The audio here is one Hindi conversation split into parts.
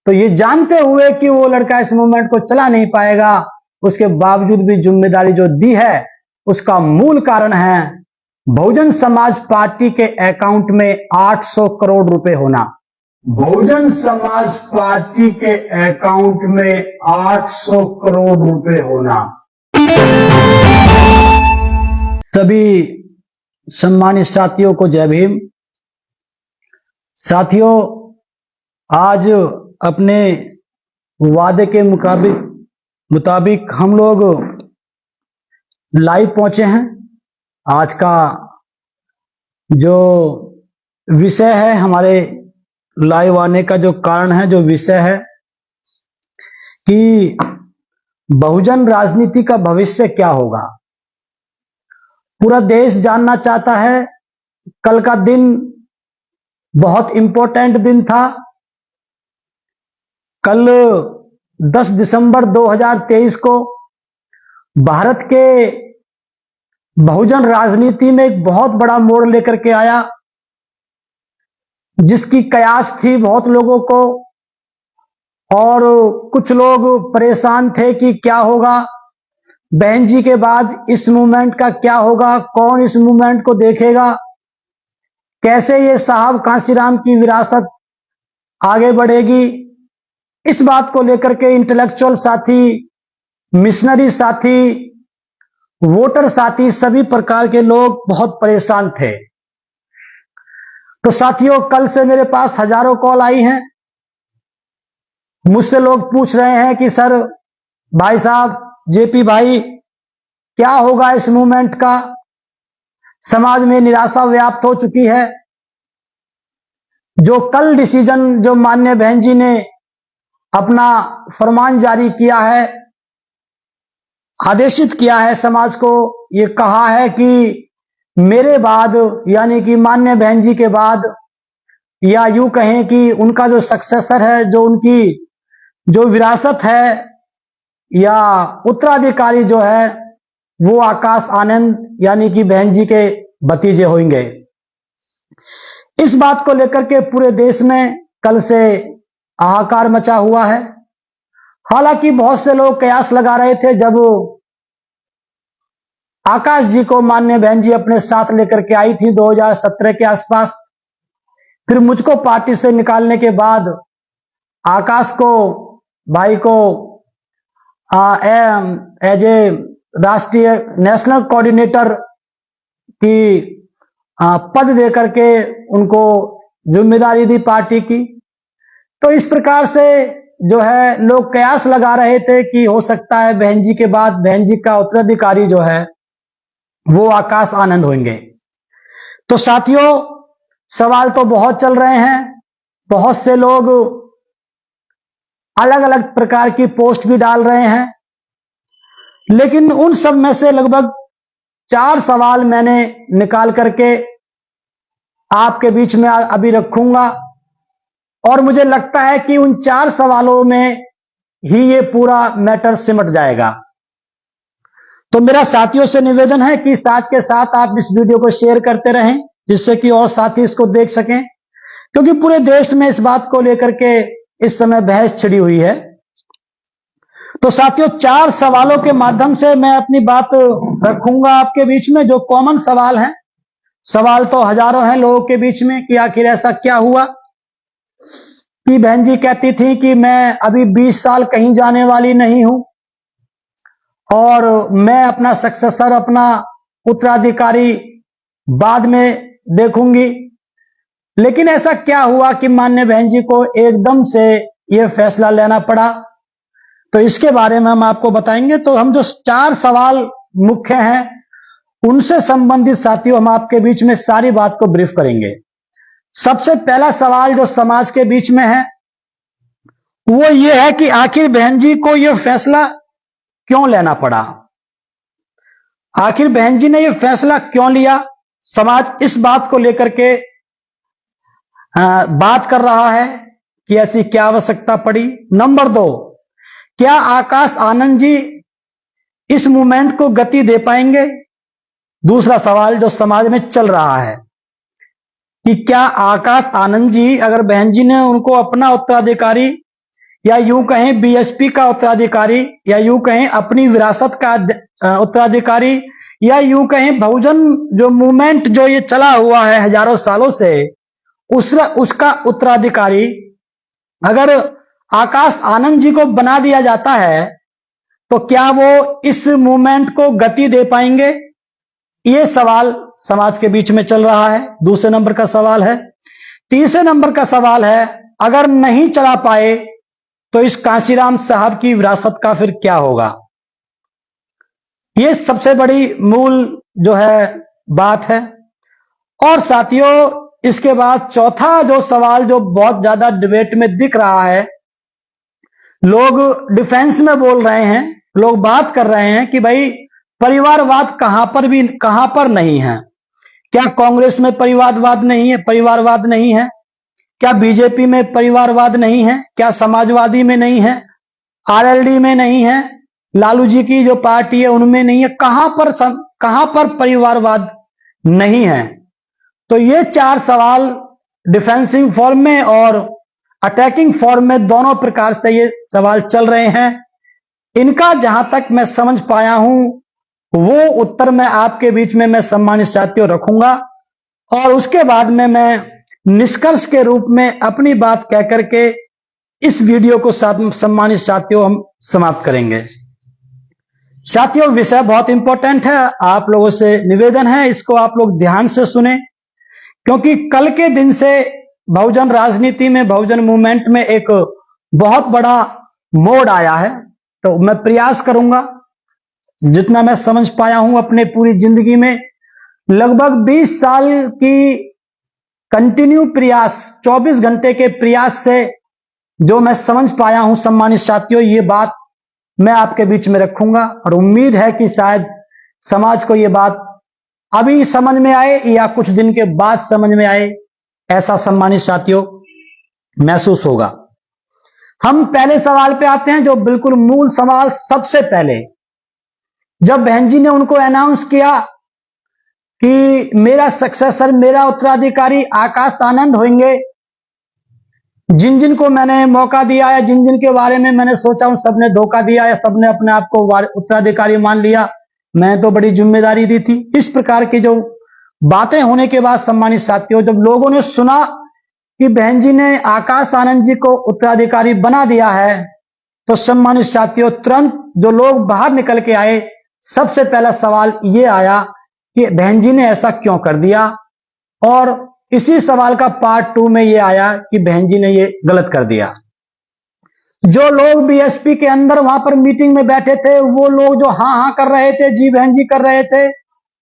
तो ये जानते हुए कि वो लड़का इस मूवमेंट को चला नहीं पाएगा, उसके बावजूद भी जिम्मेदारी जो दी है, उसका मूल कारण है बहुजन समाज पार्टी के अकाउंट में 800 करोड़ रुपए होना। बहुजन समाज पार्टी के अकाउंट में 800 करोड़ रुपए होना। सभी सम्मानित साथियों को जय भीम। साथियों, आज अपने वादे के मुताबिक हम लोग लाइव पहुंचे हैं। आज का जो विषय है, हमारे लाइव आने का जो कारण है, जो विषय है कि बहुजन राजनीति का भविष्य क्या होगा। पूरा देश जानना चाहता है। कल का दिन बहुत इंपॉर्टेंट दिन था। कल 10 दिसंबर 2023 को भारत के बहुजन राजनीति में एक बहुत बड़ा मोड़ लेकर के आया, जिसकी कयास थी बहुत लोगों को, और कुछ लोग परेशान थे कि क्या होगा, बहन जी के बाद इस मूवमेंट का क्या होगा, कौन इस मूवमेंट को देखेगा, कैसे ये साहब कांशीराम की विरासत आगे बढ़ेगी। इस बात को लेकर के इंटेलेक्चुअल साथी, मिशनरी साथी, वोटर साथी, सभी प्रकार के लोग बहुत परेशान थे। तो साथियों, कल से मेरे पास हजारों कॉल आई हैं। मुझसे लोग पूछ रहे हैं कि सर, भाई साहब, जेपी भाई, क्या होगा इस मूवमेंट का। समाज में निराशा व्याप्त हो चुकी है। जो कल डिसीजन, जो माननीय बहन जी ने अपना फरमान जारी किया है, आदेशित किया है समाज को, ये कहा है कि मेरे बाद, यानी कि माननीय बहन जी के बाद, या यूं कहें कि उनका जो सक्सेसर है, जो उनकी जो विरासत है या उत्तराधिकारी जो है, वो आकाश आनंद यानी कि बहन जी के भतीजे होंगे। इस बात को लेकर के पूरे देश में कल से हाहाकार मचा हुआ है। हालांकि बहुत से लोग कयास लगा रहे थे, जब आकाश जी को माननीय बहन जी अपने साथ लेकर के आई थी 2017 के आसपास, फिर मुझको पार्टी से निकालने के बाद आकाश को, भाई को एज ए राष्ट्रीय नेशनल कोऑर्डिनेटर की पद देकर के उनको जिम्मेदारी दी पार्टी की। तो इस प्रकार से जो है लोग कयास लगा रहे थे कि हो सकता है बहन जी के बाद बहन जी का उत्तराधिकारी जो है वो आकाश आनंद होंगे। तो साथियों, सवाल तो बहुत चल रहे हैं। बहुत से लोग अलग अलग प्रकार की पोस्ट भी डाल रहे हैं, लेकिन उन सब में से लगभग 4 सवाल मैंने निकाल करके आपके बीच में अभी रखूंगा, और मुझे लगता है कि उन 4 सवालों में ही ये पूरा मैटर सिमट जाएगा। तो मेरा साथियों से निवेदन है कि साथ के साथ आप इस वीडियो को शेयर करते रहें, जिससे कि और साथी इसको देख सकें, क्योंकि पूरे देश में इस बात को लेकर के इस समय बहस छिड़ी हुई है। तो साथियों, 4 सवालों के माध्यम से मैं अपनी बात रखूंगा आपके बीच में, जो कॉमन सवाल हैं। सवाल तो हजारों हैं लोगों के बीच में कि आखिर ऐसा क्या हुआ कि बहन जी कहती थी कि मैं अभी 20 साल कहीं जाने वाली नहीं हूं, और मैं अपना सक्सेसर, अपना उत्तराधिकारी बाद में देखूंगी। लेकिन ऐसा क्या हुआ कि माननीय बहन जी को एकदम से यह फैसला लेना पड़ा, तो इसके बारे में हम आपको बताएंगे। तो हम जो 4 सवाल मुख्य हैं, उनसे संबंधित साथियों हम आपके बीच में सारी बात को ब्रीफ करेंगे। सबसे पहला सवाल जो समाज के बीच में है, वो ये है कि आखिर बहन जी को यह फैसला क्यों लेना पड़ा। आखिर बहन जी ने यह फैसला क्यों लिया। समाज इस बात को लेकर के बात कर रहा है कि ऐसी क्या आवश्यकता पड़ी। नंबर 2, क्या आकाश आनंद जी इस मूवमेंट को गति दे पाएंगे। दूसरा सवाल जो समाज में चल रहा है कि क्या आकाश आनंद जी, अगर बहन जी ने उनको अपना उत्तराधिकारी या यूं कहें बीएसपी का उत्तराधिकारी, या यूं कहें अपनी विरासत का उत्तराधिकारी, या यूं कहें बहुजन जो मूवमेंट जो ये चला हुआ है हजारों सालों से, उसका उत्तराधिकारी अगर आकाश आनंद जी को बना दिया जाता है तो क्या वो इस मूवमेंट को गति दे पाएंगे? ये सवाल समाज के बीच में चल रहा है। दूसरे नंबर का सवाल है। तीसरे नंबर का सवाल है, अगर नहीं चला पाए तो इस कांशीराम साहब की विरासत का फिर क्या होगा? ये सबसे बड़ी मूल जो है बात है। और साथियों, इसके बाद चौथा जो सवाल जो बहुत ज्यादा डिबेट में दिख रहा है, लोग डिफेंस में बोल रहे हैं, लोग बात कर रहे हैं कि भाई परिवारवाद कहां पर नहीं है। क्या कांग्रेस में परिवारवाद नहीं है? क्या बीजेपी में परिवारवाद नहीं है? क्या समाजवादी में नहीं है? आरएलडी में नहीं है? लालू जी की जो पार्टी है उनमें नहीं है? कहां पर परिवारवाद नहीं है? तो ये चार सवाल डिफेंसिव फॉर्म में और अटैकिंग फॉर्म में दोनों प्रकार से ये सवाल चल रहे हैं। इनका जहां तक मैं समझ पाया हूं वो उत्तर मैं आपके बीच में मैं सम्मानित साथियों रखूंगा, और उसके बाद में मैं निष्कर्ष के रूप में अपनी बात कह करके इस वीडियो को सम्मानित साथियों हम समाप्त करेंगे। साथियों, विषय बहुत इंपॉर्टेंट है, आप लोगों से निवेदन है इसको आप लोग ध्यान से सुने, क्योंकि कल के दिन से बहुजन राजनीति में, बहुजन मूवमेंट में एक बहुत बड़ा मोड़ आया है। तो मैं प्रयास करूंगा, जितना मैं समझ पाया हूं अपने पूरी जिंदगी में, लगभग 20 साल की कंटिन्यू प्रयास, 24 घंटे के प्रयास से जो मैं समझ पाया हूं सम्मानित साथियों, ये बात मैं आपके बीच में रखूंगा, और उम्मीद है कि शायद समाज को ये बात अभी समझ में आए या कुछ दिन के बाद समझ में आए, ऐसा सम्मानित साथियों महसूस होगा। हम पहले सवाल पे आते हैं, जो बिल्कुल मूल सवाल। सबसे पहले जब बहन जी ने उनको अनाउंस किया कि मेरा सक्सेसर, मेरा उत्तराधिकारी आकाश आनंद होंगे, जिन जिन को मैंने मौका दिया है, जिन जिन के बारे में मैंने सोचा, उन सबने धोखा दिया है, सबने अपने आप को उत्तराधिकारी मान लिया, मैं तो बड़ी जिम्मेदारी दी थी। इस प्रकार की जो बातें होने के बाद सम्मानित साथियों, जब लोगों ने सुना कि बहन जी ने आकाश आनंद जी को उत्तराधिकारी बना दिया है, तो सम्मानित साथियों तुरंत जो लोग बाहर निकल के आए, सबसे पहला सवाल ये आया कि बहन जी ने ऐसा क्यों कर दिया, और इसी सवाल का पार्ट 2 में ये आया कि बहन जी ने ये गलत कर दिया। जो लोग बीएसपी के अंदर वहां पर मीटिंग में बैठे थे, वो लोग जो हाँ हाँ कर रहे थे, जी बहन जी कर रहे थे,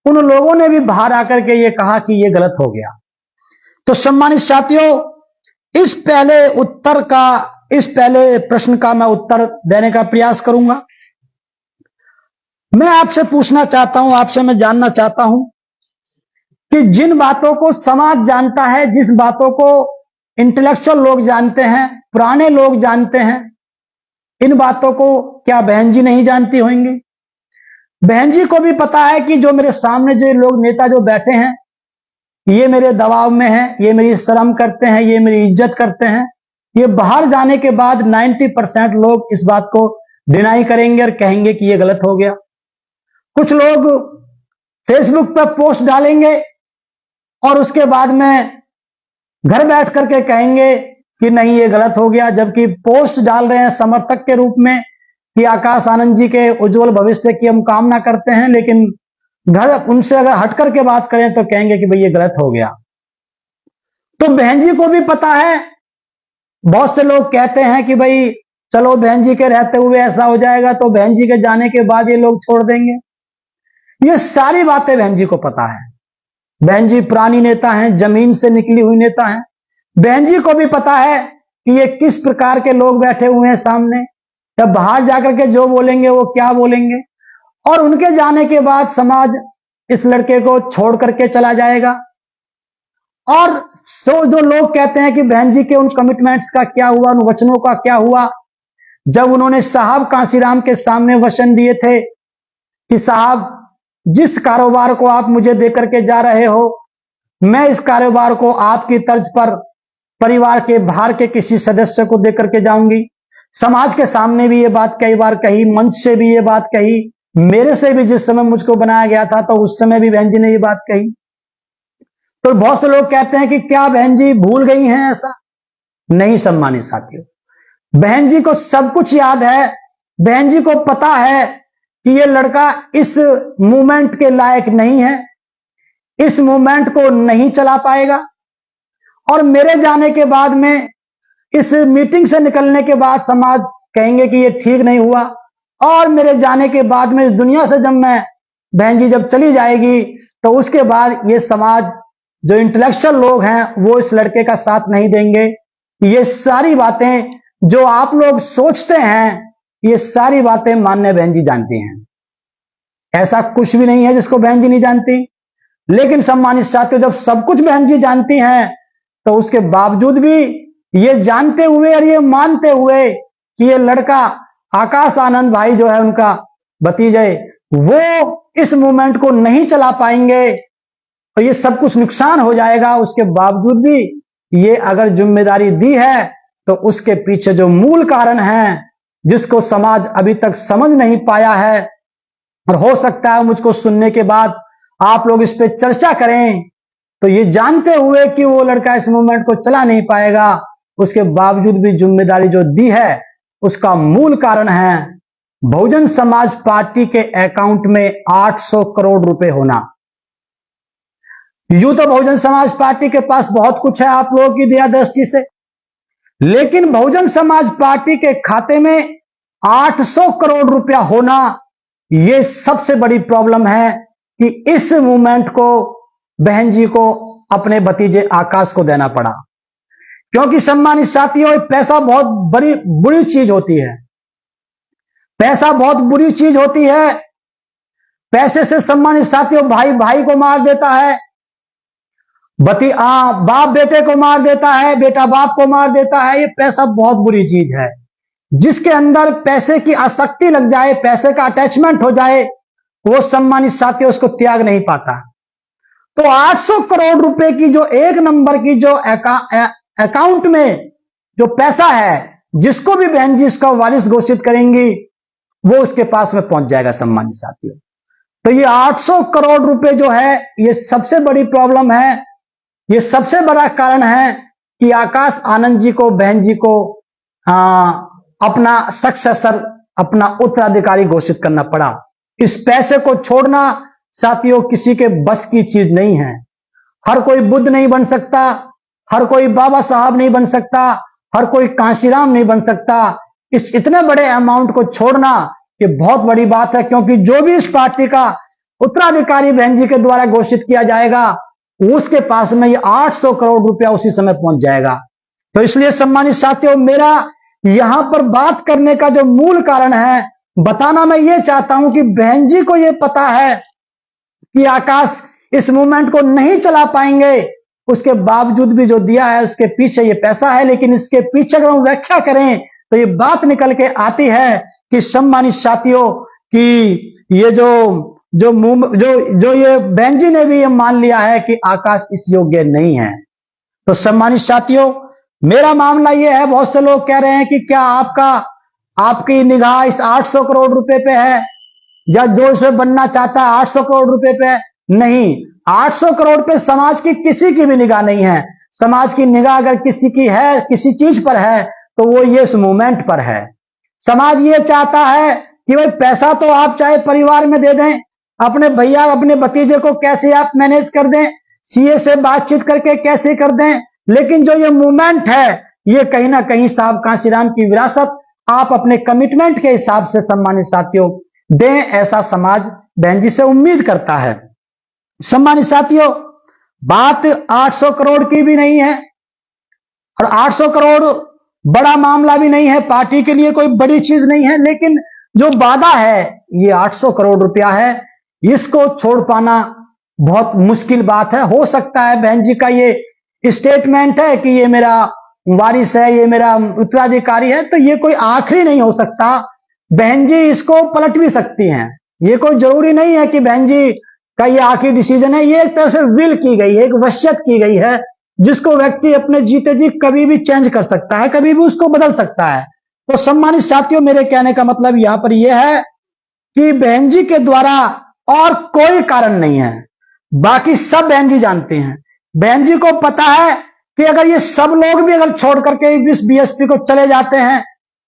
उन लोगों ने भी बाहर आकर के ये कहा कि ये गलत हो गया। तो सम्मानित साथियों, इस पहले प्रश्न का मैं उत्तर देने का प्रयास करूंगा। मैं आपसे पूछना चाहता हूं, आपसे मैं जानना चाहता हूं कि जिन बातों को समाज जानता है, जिस बातों को इंटेलेक्चुअल लोग जानते हैं, पुराने लोग जानते हैं, इन बातों को क्या बहन जी नहीं जानती होंगी? बहन जी को भी पता है कि जो मेरे सामने जो लोग नेता जो बैठे हैं, ये मेरे दबाव में हैं, ये मेरी शर्म करते हैं, ये मेरी इज्जत करते हैं। ये बाहर जाने के बाद 90% लोग इस बात को डिनाई करेंगे और कहेंगे कि ये गलत हो गया। कुछ लोग फेसबुक पर पोस्ट डालेंगे और उसके बाद में घर बैठ करके कहेंगे कि नहीं ये गलत हो गया, जबकि पोस्ट डाल रहे हैं समर्थक के रूप में कि आकाश आनंद जी के उज्जवल भविष्य की हम कामना करते हैं, लेकिन घर उनसे अगर हट करके बात करें तो कहेंगे कि भाई ये गलत हो गया। तो बहन जी को भी पता है। बहुत से लोग कहते हैं कि भाई चलो बहन जी के रहते हुए ऐसा हो जाएगा, तो बहन जी के जाने के बाद ये लोग छोड़ देंगे। ये सारी बातें बहन जी को पता है। बहन जी पुरानी नेता हैं, जमीन से निकली हुई नेता हैं। बहन जी को भी पता है कि ये किस प्रकार के लोग बैठे हुए हैं सामने, जब बाहर जाकर के जो बोलेंगे वो क्या बोलेंगे, और उनके जाने के बाद समाज इस लड़के को छोड़ करके चला जाएगा। और जो लोग कहते हैं कि बहन जी के उन कमिटमेंट्स का क्या हुआ, उन वचनों का क्या हुआ, जब उन्होंने साहब कांशीराम के सामने वचन दिए थे कि साहब जिस कारोबार को आप मुझे देकर के जा रहे हो, मैं इस कारोबार को आपकी तर्ज पर परिवार के बाहर के किसी सदस्य को देकर के जाऊंगी। समाज के सामने भी ये बात कई बार कही, मंच से भी ये बात कही, मेरे से भी जिस समय मुझको बनाया गया था तो उस समय भी बहन जी ने ये बात कही। तो बहुत से लोग कहते हैं कि क्या बहन जी भूल गई हैं? ऐसा नहीं सम्मानित साथियों, बहन जी को सब कुछ याद है। बहन जी को पता है कि ये लड़का इस मूवमेंट के लायक नहीं है, इस मूवमेंट को नहीं चला पाएगा। और मेरे जाने के बाद में, इस मीटिंग से निकलने के बाद समाज कहेंगे कि ये ठीक नहीं हुआ, और मेरे जाने के बाद में इस दुनिया से जब मैं, बहन जी जब चली जाएगी तो उसके बाद ये समाज, जो इंटेलेक्चुअल लोग हैं वो इस लड़के का साथ नहीं देंगे। ये सारी बातें जो आप लोग सोचते हैं, ये सारी बातें माननीय बहन जी जानती हैं। ऐसा कुछ भी नहीं है जिसको बहन जी नहीं जानती। लेकिन सम्मानित साथियों, जब सब कुछ बहन जी जानती हैं तो उसके बावजूद भी ये जानते हुए और ये मानते हुए कि ये लड़का आकाश आनंद भाई जो है उनका भतीजे, वो इस मूवमेंट को नहीं चला पाएंगे तो ये सब कुछ नुकसान हो जाएगा, उसके बावजूद भी ये अगर जिम्मेदारी दी है तो उसके पीछे जो मूल कारण है जिसको समाज अभी तक समझ नहीं पाया है, और हो सकता है मुझको सुनने के बाद आप लोग इस पे चर्चा करें, तो ये जानते हुए कि वो लड़का इस मूवमेंट को चला नहीं पाएगा, उसके बावजूद भी जिम्मेदारी जो दी है उसका मूल कारण है बहुजन समाज पार्टी के अकाउंट में 800 करोड़ रुपए होना। यूं तो बहुजन समाज पार्टी के पास बहुत कुछ है आप लोगों की दया दृष्टि से, लेकिन बहुजन समाज पार्टी के खाते में 800 करोड़ रुपया होना, यह सबसे बड़ी प्रॉब्लम है कि इस मूवमेंट को बहन जी को अपने भतीजे आकाश को देना पड़ा। क्योंकि सम्मानित साथियों, पैसा बहुत बड़ी बुरी चीज होती है। पैसा बहुत बुरी चीज होती है। पैसे से सम्मानित साथियों, भाई भाई को मार देता है, बाप बेटे को मार देता है, बेटा बाप को मार देता है। ये पैसा बहुत बुरी चीज है। जिसके अंदर पैसे की आसक्ति लग जाए, पैसे का अटैचमेंट हो जाए, वो सम्मानित साथियों उसको त्याग नहीं पाता। तो 800 करोड़ रुपए की जो एक नंबर की जो अकाउंट में जो पैसा है, जिसको भी बहन जी इसका वारिस घोषित करेंगी, वो उसके पास में पहुंच जाएगा सम्मानित साथियों। तो ये 800 करोड़ रुपए जो है, ये सबसे बड़ी प्रॉब्लम है। ये सबसे बड़ा कारण है कि आकाश आनंद जी को, बहन जी को अपना सक्सेसर, अपना उत्तराधिकारी घोषित करना पड़ा। इस पैसे को छोड़ना साथियों किसी के बस की चीज नहीं है। हर कोई बुद्ध नहीं बन सकता, हर कोई बाबा साहब नहीं बन सकता, हर कोई कांशीराम नहीं बन सकता। इस इतने बड़े अमाउंट को छोड़ना ये बहुत बड़ी बात है, क्योंकि जो भी इस पार्टी का उत्तराधिकारी बहन जी के द्वारा घोषित किया जाएगा, उसके पास में ये 800 करोड़ रुपया उसी समय पहुंच जाएगा। तो इसलिए सम्मानित साथियों, मेरा यहां पर बात करने का जो मूल कारण है, बताना मैं ये चाहता हूं कि बहन जी को ये पता है कि आकाश इस मूवमेंट को नहीं चला पाएंगे, उसके बावजूद भी जो दिया है उसके पीछे ये पैसा है। लेकिन इसके पीछे अगर हम व्याख्या करें तो ये बात निकल के आती है कि सम्मानित साथियों कि ये जो ये बहन जी ने भी ये मान लिया है कि आकाश इस योग्य नहीं है। तो सम्मानित साथियों, मेरा मामला ये है, बहुत से लोग कह रहे हैं कि क्या आपकी निगाह इस 800 करोड़ रुपए पे है, या जो इसमें बनना चाहता है 800 करोड़ रुपए पे? नहीं, 800 करोड़ पे समाज की किसी की भी निगाह नहीं है। समाज की निगाह अगर किसी की है, किसी चीज पर है, तो वो ये इस मूवमेंट पर है। समाज ये चाहता है कि भाई पैसा तो आप चाहे परिवार में दे दें, अपने भैया अपने भतीजे को कैसे आप मैनेज कर दें, सीए से बातचीत करके कैसे कर दें, लेकिन जो ये मूवमेंट है, ये कहीं ना कहीं साहब कांशीराम की विरासत आप अपने कमिटमेंट के हिसाब से सम्मानित साथियों दें, ऐसा समाज बहन जी से उम्मीद करता है। सम्मानित साथियों, बात 800 करोड़ की भी नहीं है, और 800 करोड़ बड़ा मामला भी नहीं है, पार्टी के लिए कोई बड़ी चीज नहीं है। लेकिन जो वादा है ये 800 करोड़ रुपया है, इसको छोड़ पाना बहुत मुश्किल बात है। हो सकता है बहन जी का ये स्टेटमेंट है कि ये मेरा वारिस है, ये मेरा उत्तराधिकारी है, तो ये कोई आखिरी नहीं हो सकता। बहन जी इसको पलट भी सकती हैं। ये कोई जरूरी नहीं है कि बहन जी का ये आखिरी डिसीजन है। ये एक तरह से विल की गई है, एक वसीयत की गई है, जिसको व्यक्ति अपने जीते जी कभी भी चेंज कर सकता है, कभी भी उसको बदल सकता है। तो सम्मानित साथियों, मेरे कहने का मतलब यहां पर यह है कि बहन जी के द्वारा और कोई कारण नहीं है। बाकी सब बहन जी जानते हैं, बहन जी को पता है कि अगर ये सब लोग भी अगर छोड़ करके इस बीएसपी को चले जाते हैं,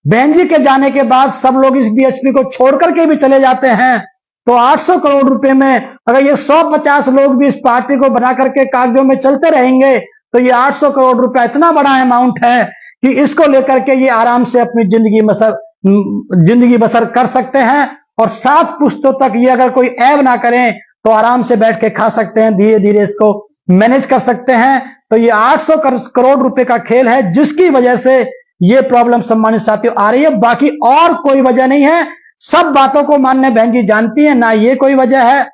बहन जी के जाने के बाद सब लोग इस बीएसपी को छोड़ करके भी चले जाते हैं, तो 800 करोड़ रुपए में अगर ये 150 लोग भी इस पार्टी को बना करके कागजों में चलते रहेंगे, तो ये 800 करोड़ रुपया इतना बड़ा अमाउंट है कि इसको लेकर के ये आराम से अपनी जिंदगी बसर कर सकते हैं। और 7 पुश्तों तक ये अगर कोई ऐब ना करें तो आराम से बैठ के खा सकते हैं, धीरे धीरे इसको मैनेज कर सकते हैं। तो ये 800 करोड़ रुपए का खेल है, जिसकी वजह से ये प्रॉब्लम सम्मानित साथियों आ रही है। बाकी और कोई वजह नहीं है। सब बातों को मानने बहन जी जानती है, ना ये कोई वजह है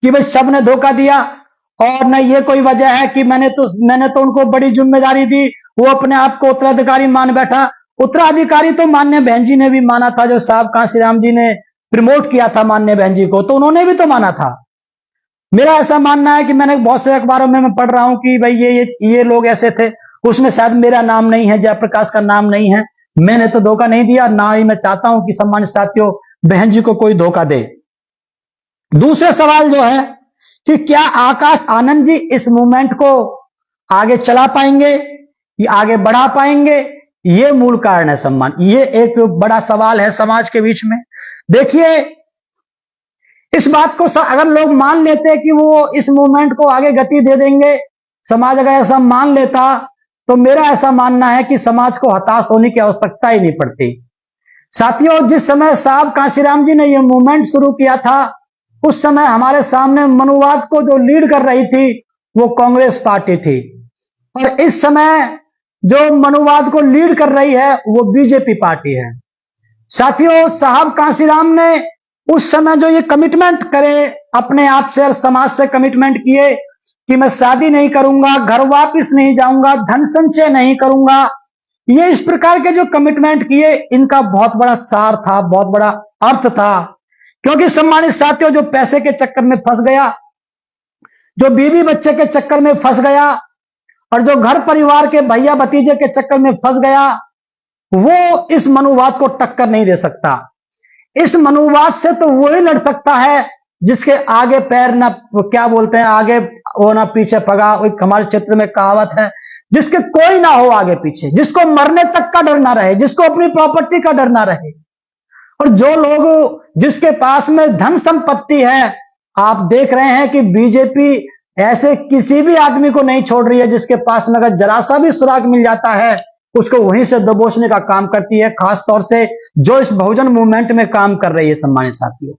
कि भाई सब ने धोखा दिया, और न ये कोई वजह है कि मैंने तो उनको बड़ी जिम्मेदारी दी, वो अपने आप को उत्तराधिकारी मान बैठा। उत्तराधिकारी तो मान्य बहन जी ने भी माना था, जो साहब कांशीराम जी ने प्रमोट किया था मान्य बहन जी को, तो उन्होंने भी तो माना था। मेरा ऐसा मानना है कि मैंने बहुत से अखबारों में मैं पढ़ रहा हूं कि भाई ये लोग ऐसे थे, उसमें शायद मेरा नाम नहीं है, जयप्रकाश का नाम नहीं है। मैंने तो धोखा नहीं दिया, ना ही मैं चाहता हूं कि सम्मानित साथियों बहन जी को कोई धोखा दे। दूसरे सवाल जो है कि क्या आकाश आनंद जी इस मूवमेंट को आगे चला पाएंगे या आगे बढ़ा पाएंगे, ये मूल कारण है सम्मान। ये एक बड़ा सवाल है समाज के बीच में। देखिए, इस बात को अगर लोग मान लेते हैं कि वो इस मूवमेंट को आगे गति दे देंगे, समाज अगर ऐसा मान लेता, तो मेरा ऐसा मानना है कि समाज को हताश होने की आवश्यकता ही नहीं पड़ती। साथियों, जिस समय साहब कांशीराम जी ने यह मूवमेंट शुरू किया था, उस समय हमारे सामने मनुवाद को जो लीड कर रही थी वो कांग्रेस पार्टी थी, और इस समय जो मनुवाद को लीड कर रही है वो बीजेपी पार्टी है। साथियों, साहब कांशीराम ने उस समय जो ये कमिटमेंट करे अपने आप से और समाज से कमिटमेंट किए कि मैं शादी नहीं करूंगा, घर वापस नहीं जाऊंगा, धन संचय नहीं करूंगा, ये इस प्रकार के जो कमिटमेंट किए, इनका बहुत बड़ा सार था, बहुत बड़ा अर्थ था। क्योंकि सम्मानित साथियों, जो पैसे के चक्कर में फंस गया, जो बीवी बच्चे के चक्कर में फंस गया, और जो घर परिवार के भैया भतीजे के चक्कर में फंस गया, वो इस मनुवाद को टक्कर नहीं दे सकता। इस मनुवाद से तो वही लड़ सकता है जिसके आगे पैर ना, क्या बोलते हैं, आगे वो ना पीछे पगा। हमारे क्षेत्र में कहावत है, जिसके कोई ना हो आगे पीछे, जिसको मरने तक का डर ना रहे, जिसको अपनी प्रॉपर्टी का डर ना रहे। और जो लोग जिसके पास में धन संपत्ति है, आप देख रहे हैं कि बीजेपी ऐसे किसी भी आदमी को नहीं छोड़ रही है जिसके पास में अगर जरा सा भी सुराग मिल जाता है, उसको वहीं से दबोचने का काम करती है, खास तौर से जो इस बहुजन मूवमेंट में काम कर रही है। सम्मानित साथियों,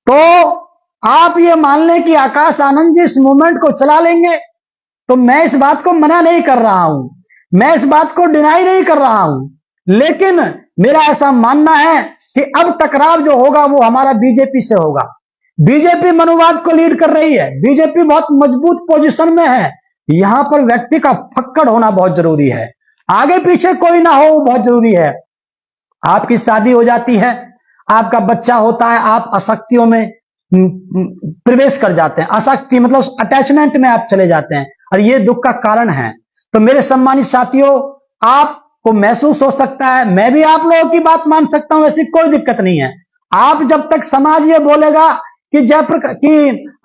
तो आप ये मान लें कि आकाश आनंद जी इस मूवमेंट को चला लेंगे, तो मैं इस बात को मना नहीं कर रहा हूं, मैं इस बात को डिनाई नहीं कर रहा हूं, लेकिन मेरा ऐसा मानना है कि अब टकराव जो होगा वो हमारा बीजेपी से होगा। बीजेपी मनुवाद को लीड कर रही है, बीजेपी बहुत मजबूत पोजीशन में है। यहां पर व्यक्ति का फक्कड़ होना बहुत जरूरी है, आगे पीछे कोई ना हो बहुत जरूरी है। आपकी शादी हो जाती है, आपका बच्चा होता है, आप आसक्तियों में प्रवेश कर जाते हैं। आसक्ति मतलब अटैचमेंट में आप चले जाते हैं, और ये दुख का कारण है। तो मेरे सम्मानित साथियों, आपको महसूस हो सकता है, मैं भी आप लोगों की बात मान सकता हूं, ऐसी कोई दिक्कत नहीं है। आप जब तक समाज ये बोलेगा कि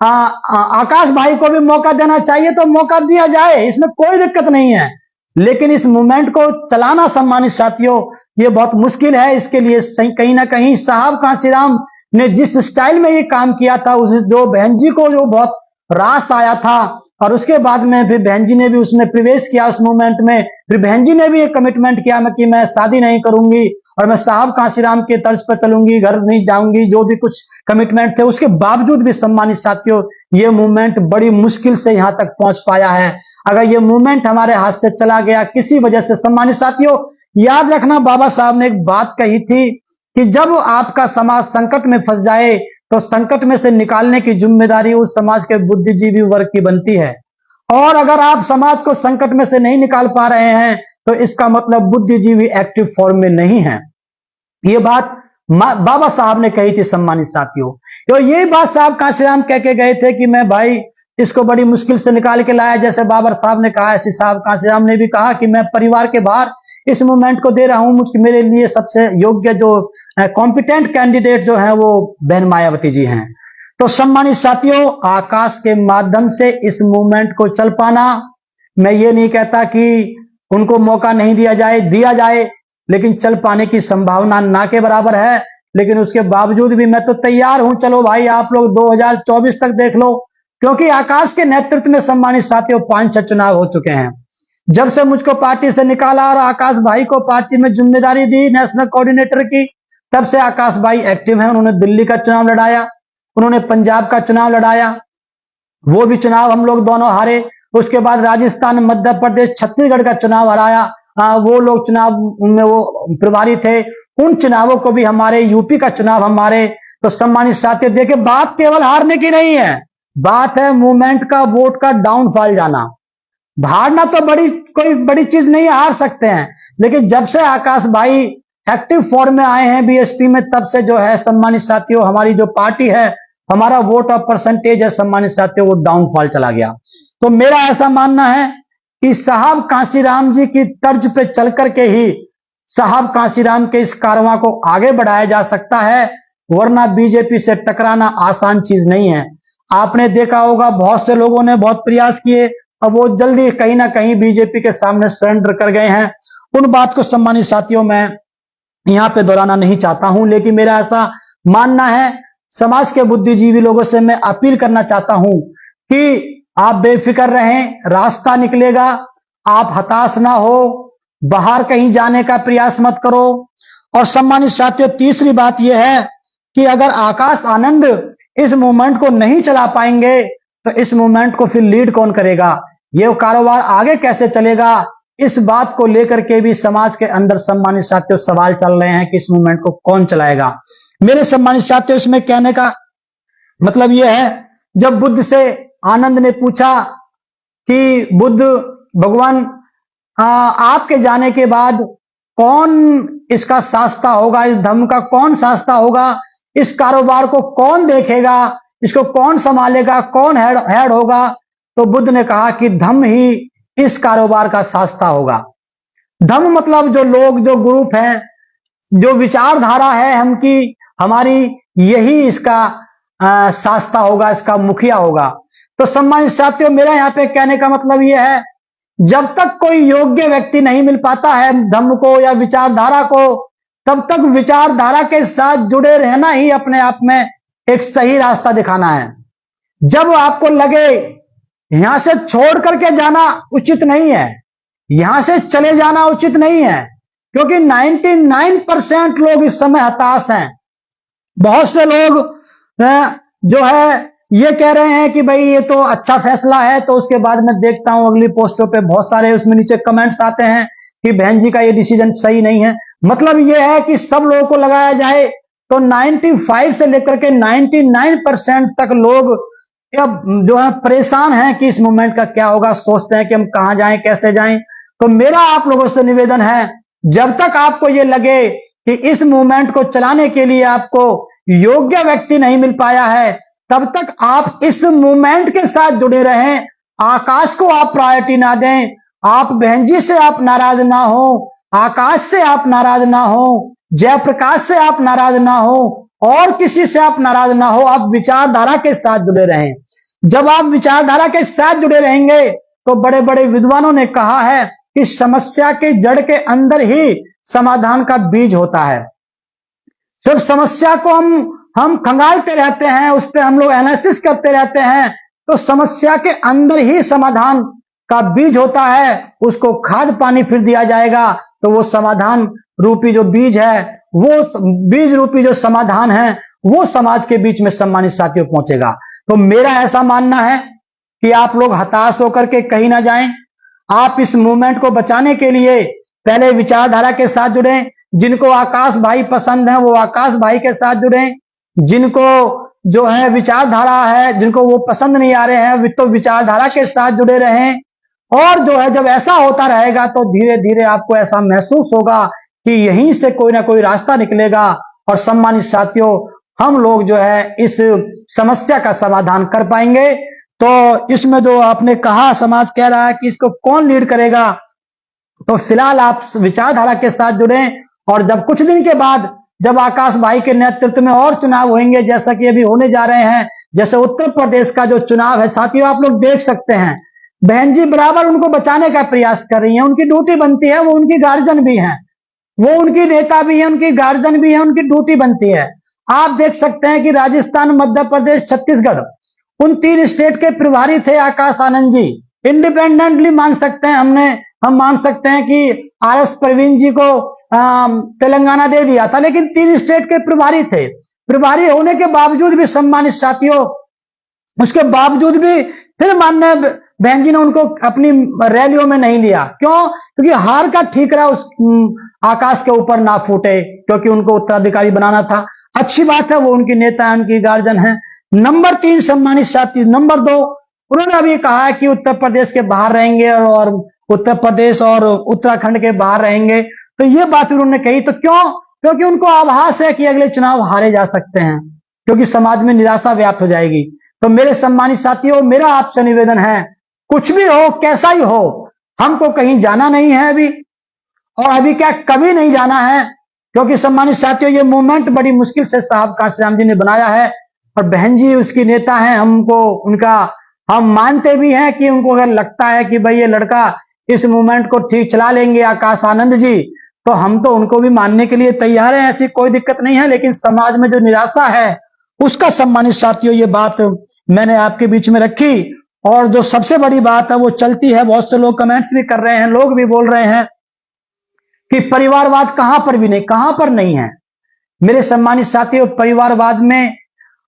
आकाश भाई को भी मौका देना चाहिए, तो मौका दिया जाए, इसमें कोई दिक्कत नहीं है। लेकिन इस मूवमेंट को चलाना सम्मानित साथियों ये बहुत मुश्किल है। इसके लिए कहीं ना कहीं साहब कांशीराम ने जिस स्टाइल में ये काम किया था, उस जो बहन जी को जो बहुत रास आया था, और उसके बाद में फिर बहन जी ने भी उसमें प्रवेश किया उस मूवमेंट में। फिर बहन जी ने भी एक कमिटमेंट किया कि मैं शादी नहीं करूंगी और मैं साहब कांशीराम के तर्ज पर चलूंगी, घर नहीं जाऊंगी, जो भी कुछ कमिटमेंट थे। उसके बावजूद भी सम्मानित साथियों ये मूवमेंट बड़ी मुश्किल से यहां तक पहुंच पाया है। अगर ये मूवमेंट हमारे हाथ से चला गया किसी वजह से, सम्मानित साथियों याद रखना, बाबा साहब ने एक बात कही थी कि जब आपका समाज संकट में फंस जाए तो संकट में से निकालने की जिम्मेदारी उस समाज के बुद्धिजीवी वर्ग की बनती है। और अगर आप समाज को संकट में से नहीं निकाल पा रहे हैं तो इसका मतलब बुद्धिजीवी एक्टिव फॉर्म में नहीं है। ये बात बाबा साहब ने कही थी सम्मानित साथियों। तो ये बात साहब कांशीराम कह के गए थे कि मैं भाई इसको बड़ी मुश्किल से निकाल के लाया, जैसे बाबर साहब ने कहा, ऐसे साहब कांशीराम ने भी कहा कि मैं परिवार के बाहर इस मूवमेंट को दे रहा हूं। मेरे लिए सबसे योग्य जो कॉम्पिटेंट कैंडिडेट जो है वो बहन मायावती जी हैं। तो सम्मानित साथियों, आकाश के माध्यम से इस मूवमेंट को चल पाना, मैं ये नहीं कहता कि उनको मौका नहीं दिया जाए, लेकिन चल पाने की संभावना ना के बराबर है। लेकिन उसके बावजूद भी मैं तो तैयार हूं, चलो भाई आप लोग 2024 तक देख लो, क्योंकि आकाश के नेतृत्व में सम्मानित साथियों 5-6 चुनाव हो चुके हैं। जब से मुझको पार्टी से निकाला और आकाश भाई को पार्टी में जिम्मेदारी दी नेशनल कोऑर्डिनेटर की, तब से आकाश भाई एक्टिव हैं। उन्होंने दिल्ली का चुनाव लड़ाया, उन्होंने पंजाब का चुनाव लड़ाया, वो भी चुनाव हम लोग दोनों हारे। उसके बाद राजस्थान, मध्य प्रदेश, छत्तीसगढ़ का चुनाव हराया, वो लोग चुनाव में वो प्रभारी थे, उन चुनावों को भी हमारे, यूपी का चुनाव हमारे। तो सम्मानित साथियों, देखिए बात केवल हारने की नहीं है, बात है मूवमेंट का, वोट का डाउनफॉल जाना। हारना तो कोई बड़ी चीज नहीं है, हार सकते हैं, लेकिन जब से आकाश भाई एक्टिव फॉर्म में आए हैं बीएसपी में, तब से जो है सम्मानित साथियों हमारी जो पार्टी है, हमारा वोट ऑफ परसेंटेज है सम्मानित साथियों, वो डाउनफॉल चला गया। तो मेरा ऐसा मानना है कि साहब कांसीराम जी की तर्ज पे चल करके ही साहब कांसीराम के इस कारवां को आगे बढ़ाया जा सकता है, वरना बीजेपी से टकराना आसान चीज नहीं है। आपने देखा होगा बहुत से लोगों ने बहुत प्रयास किए, अब वो जल्दी कहीं ना कहीं बीजेपी के सामने सरेंडर कर गए हैं। उन बात को सम्मानित साथियों मैं यहां पे दोहराना नहीं चाहता हूं, लेकिन मेरा ऐसा मानना है, समाज के बुद्धिजीवी लोगों से मैं अपील करना चाहता हूं कि आप बेफिक्र रहें, रास्ता निकलेगा, आप हताश ना हो, बाहर कहीं जाने का प्रयास मत करो। और सम्मानित साथियों, तीसरी बात यह है कि अगर आकाश आनंद इस मूवमेंट को नहीं चला पाएंगे तो इस मूवमेंट को फिर लीड कौन करेगा, ये कारोबार आगे कैसे चलेगा, इस बात को लेकर के भी समाज के अंदर सम्मानित साथियों सवाल चल रहे हैं कि इस मूवमेंट को कौन चलाएगा। मेरे सम्मानित साथियों, इसमें कहने का मतलब यह है, जब बुद्ध से आनंद ने पूछा कि बुद्ध भगवान, आपके जाने के बाद कौन इसका शास्ता होगा, इस धर्म का कौन शास्ता होगा, इस कारोबार को कौन देखेगा, इसको कौन संभालेगा, कौन हेड होगा, तो बुद्ध ने कहा कि धम्म ही इस कारोबार का शास्ता होगा। धम्म मतलब जो लोग, जो ग्रुप है, जो विचारधारा है हमारी, यही इसका शास्ता होगा, इसका मुखिया होगा। तो सम्मानित साथियों, मेरा यहाँ पे कहने का मतलब यह है, जब तक कोई योग्य व्यक्ति नहीं मिल पाता है धम्म को या विचारधारा को, तब तक विचारधारा के साथ जुड़े रहना ही अपने आप में एक सही रास्ता दिखाना है। जब आपको लगे यहां से छोड़ करके जाना उचित नहीं है, यहां से चले जाना उचित नहीं है, क्योंकि 99% लोग इस समय हताश हैं। बहुत से लोग जो है ये कह रहे हैं कि भाई ये तो अच्छा फैसला है, तो उसके बाद मैं देखता हूं अगली पोस्टों पे बहुत सारे उसमें नीचे कमेंट्स आते हैं कि बहन जी का ये डिसीजन सही नहीं है। मतलब ये है कि सब लोगों को लगाया जाए तो 95 से लेकर के 99% तक लोग अब जो है परेशान हैं कि इस मूवमेंट का क्या होगा, सोचते हैं कि हम कहां जाएं, कैसे जाएं। तो मेरा आप लोगों से निवेदन है, जब तक आपको ये लगे कि इस मूवमेंट को चलाने के लिए आपको योग्य व्यक्ति नहीं मिल पाया है, तब तक आप इस मूवमेंट के साथ जुड़े रहें। आकाश को आप प्रायोरिटी ना दें, आप बहन जी से आप नाराज ना हो, आकाश से आप नाराज ना हो, जयप्रकाश से आप नाराज ना हो, और किसी से आप नाराज ना हो, आप विचारधारा के साथ जुड़े रहें। जब आप विचारधारा के साथ जुड़े रहेंगे तो बड़े बड़े विद्वानों ने कहा है कि समस्या के जड़ के अंदर ही समाधान का बीज होता है। जब समस्या को हम खंगालते रहते हैं, उस पर हम लोग एनालिसिस करते रहते हैं, तो समस्या के अंदर ही समाधान का बीज होता है। उसको खाद पानी फिर दिया जाएगा तो वो समाधान रूपी जो बीज है, वो बीज रूपी जो समाधान है, वो समाज के बीच में सम्मानित साथियों पहुंचेगा। तो मेरा ऐसा मानना है कि आप लोग हताश होकर के कहीं ना जाएं। आप इस मूवमेंट को बचाने के लिए पहले विचारधारा के साथ जुड़ें। जिनको आकाश भाई पसंद है वो आकाश भाई के साथ जुड़ें, जिनको जो है विचारधारा है, जिनको वो पसंद नहीं आ रहे हैं, तो विचारधारा के साथ जुड़े रहें। और जो है जब ऐसा होता रहेगा तो धीरे धीरे आपको ऐसा महसूस होगा कि यहीं से कोई ना कोई रास्ता निकलेगा। और सम्मानित साथियों, हम लोग जो है इस समस्या का समाधान कर पाएंगे। तो इसमें जो आपने कहा, समाज कह रहा है कि इसको कौन लीड करेगा, तो फिलहाल आप विचारधारा के साथ जुड़े, और जब कुछ दिन के बाद जब आकाश भाई के नेतृत्व में और चुनाव होंगे, जैसा कि अभी होने जा रहे हैं, जैसे उत्तर प्रदेश का जो चुनाव है साथियों, आप लोग देख सकते हैं बहन जी बराबर उनको बचाने का प्रयास कर रही हैं। उनकी ड्यूटी बनती है, वो उनकी गार्जियन भी हैं, वो उनकी नेता भी है, उनकी गार्जियन भी है, उनकी ड्यूटी बनती है। आप देख सकते हैं कि राजस्थान, मध्य प्रदेश, छत्तीसगढ़, उन 3 स्टेट के प्रभारी थे आकाश आनंद जी। इंडिपेंडेंटली मान सकते हैं, हम मान सकते हैं कि RS प्रवीण जी को तेलंगाना दे दिया था, लेकिन 3 स्टेट के प्रभारी थे। प्रभारी होने के बावजूद भी सम्मानित साथियों, उसके बावजूद भी फिर माननीय बहन जी ने उनको अपनी रैलियों में नहीं लिया। क्यों? क्योंकि हार का ठीकरा उस आकाश के ऊपर ना फूटे, क्योंकि उनको उत्तराधिकारी बनाना था। अच्छी बात है, वो उनकी नेता है, उनकी गार्जियन है। नंबर 3 सम्मानित साथी। नंबर 2, उन्होंने अभी कहा है कि उत्तर प्रदेश के बाहर रहेंगे और उत्तर प्रदेश और उत्तराखंड के बाहर रहेंगे। तो ये बात उन्होंने कही, तो क्यों? क्योंकि उनको आभास है कि अगले चुनाव हारे जा सकते हैं, क्योंकि समाज में निराशा व्याप्त हो जाएगी। तो मेरे सम्मानित साथियों, मेरा आपसे निवेदन है, कुछ भी हो, कैसा ही हो, हमको कहीं जाना नहीं है अभी, और अभी क्या कभी नहीं जाना है, क्योंकि सम्मानित साथियों ये मूवमेंट बड़ी मुश्किल से साहब कांशीराम जी ने बनाया है, और बहन जी उसकी नेता हैं। हमको उनका, हम मानते भी हैं कि उनको अगर लगता है कि भाई ये लड़का इस मूवमेंट को ठीक चला लेंगे आकाश आनंद जी, तो हम तो उनको भी मानने के लिए तैयार हैं, ऐसी कोई दिक्कत नहीं है। लेकिन समाज में जो निराशा है उसका सम्मानित साथियों ये बात मैंने आपके बीच में रखी। और जो सबसे बड़ी बात है वो चलती है, बहुत से लोग कमेंट्स भी कर रहे हैं, लोग भी बोल रहे हैं कि परिवारवाद कहां पर भी नहीं, कहां पर नहीं है। मेरे सम्मानित साथियों, परिवारवाद में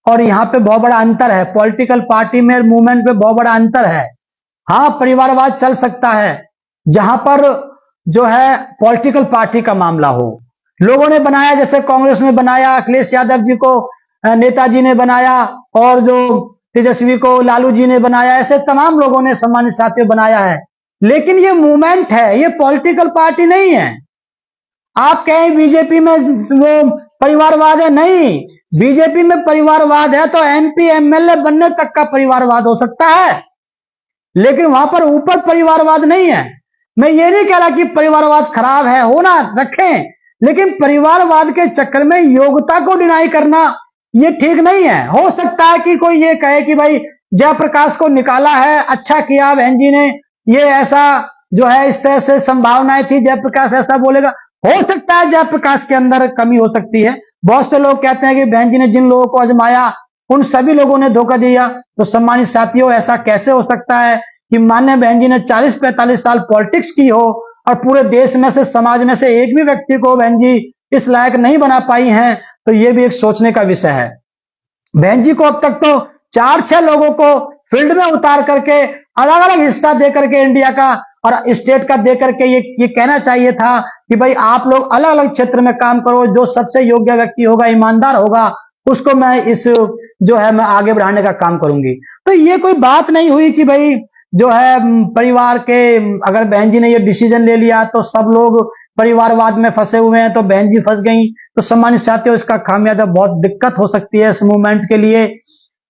और यहां पे बहुत बड़ा अंतर है, पॉलिटिकल पार्टी में मूवमेंट में बहुत बड़ा अंतर है। हाँ, परिवारवाद चल सकता है जहां पर जो है पॉलिटिकल पार्टी का मामला हो। लोगों ने बनाया, जैसे कांग्रेस में बनाया, अखिलेश यादव जी को नेताजी ने बनाया, और जो तेजस्वी को लालू जी ने बनाया, ऐसे तमाम लोगों ने सम्मानित साथियों बनाया है। लेकिन ये मूवमेंट है, ये पॉलिटिकल पार्टी नहीं है। आप कहें बीजेपी में वो परिवारवाद है, नहीं। बीजेपी में परिवारवाद है तो MP MLA बनने तक का परिवारवाद हो सकता है, लेकिन वहां पर ऊपर परिवारवाद नहीं है। मैं ये नहीं कह रहा कि परिवारवाद खराब है, होना रखें, लेकिन परिवारवाद के चक्कर में योग्यता को डिनाई करना ये ठीक नहीं है। हो सकता है कि कोई ये कहे कि भाई जयप्रकाश को निकाला है, अच्छा किया बहन जी ने, ये ऐसा जो है इस तरह से संभावनाएं थी, जयप्रकाश ऐसा बोलेगा। हो सकता है जयप्रकाश के अंदर कमी हो सकती है। बहुत से लोग कहते हैं कि बहन जी ने जिन लोगों को आजमाया उन सभी लोगों ने धोखा दिया। तो सम्मानित साथियों, ऐसा कैसे हो सकता है कि माननीय बहन जी ने 40-45 साल पॉलिटिक्स की हो और पूरे देश में से, समाज में से एक भी व्यक्ति को बहन जी इस लायक नहीं बना पाई हैं? तो ये भी एक सोचने का विषय है। बहन जी को अब तक तो 4-6 लोगों को फील्ड में उतार करके अलग अलग हिस्सा दे करके इंडिया का और स्टेट का दे करके ये कहना चाहिए था कि भाई आप लोग अलग अलग क्षेत्र में काम करो, जो सबसे योग्य व्यक्ति होगा, ईमानदार होगा, उसको मैं इस जो है मैं आगे बढ़ाने का काम करूंगी। तो ये कोई बात नहीं हुई कि भाई जो है परिवार के, अगर बहन जी ने ये डिसीजन ले लिया तो सब लोग परिवारवाद में फंसे हुए हैं, तो बहन जी फंस गई। तो सम्मानित साथियों, इसका खामियाजा बहुत दिक्कत हो सकती है इस मूवमेंट के लिए।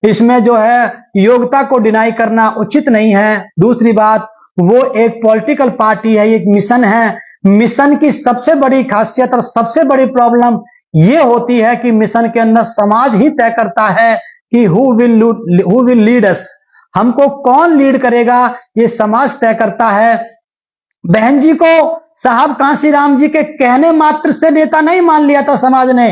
इसमें जो है योग्यता को डिनाई करना उचित नहीं है। दूसरी बात, वो एक पॉलिटिकल पार्टी है, एक मिशन है। मिशन की सबसे बड़ी खासियत और सबसे बड़ी प्रॉब्लम ये होती है कि मिशन के अंदर समाज ही तय करता है कि हु विल लीड अस, हमको कौन लीड करेगा, ये समाज तय करता है। बहन जी को साहब कांशीराम जी के कहने मात्र से नेता नहीं मान लिया था समाज ने,